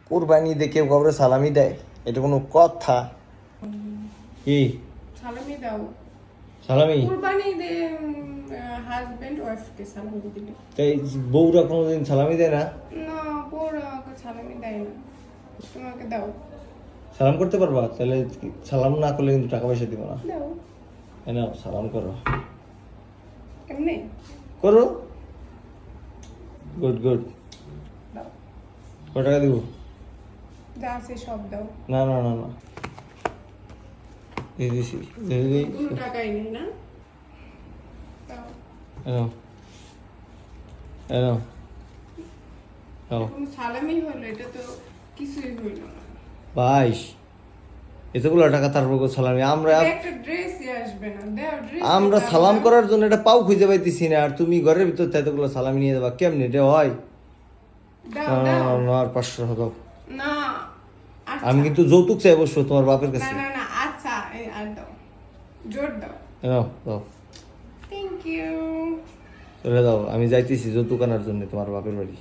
কুরবানি দিয়ে কেউ কাউরে সালামি দেয়? এটা কোনো কথা? কি সালামি দাও। সালামি? কুরবানি দে হাজবেন্ড ওয়াইফকে সালামি দিলে। তাই বউরা কোনোদিন সালামি দেয় না? না, বউরা আমাকে সালামি দেয় না। তোমাকে দাও। সালাম করতে পারবা? তাহলে সালাম না করলে কিন্তু টাকা পয়সা দিব না। দাও। নাও সালাম করো। কেমনে? করো। Good good. দাও। কত টাকা দিব? যা আছে সব দাও। না না না না, দিয়ে দিছি, দিয়ে দিই। কোনো টাকাই নেই না? দাও। এনো এনো নাও। কোনো সালামি হলো? এটা তো কিছুই হইল না। 22 এতগুলো টাকা তারপর সালামি? আমরা একটা ড্রেসই আসবে না। দাও ড্রেস। আমরা সালাম করার জন্য এটা পাও খুঁজে পাইতেছি না, আর তুমি ঘরের ভিতর এতগুলো সালামি নিয়ে যাবা কেমনি? এটা হয়? দাও দাও। আর 500 দাও। না। আচ্ছা। আমি কিন্তু যৌতুক চাই অবশ্য তোমার বাপের না কাছে। না না, আচ্ছা আর দাও। জোর দাও। নাও দাও, থ্যাংক ইউ। চলে দাও। আমি যাইতেছি যৌতুক আনার জন্য তোমার বাপের বাড়ি।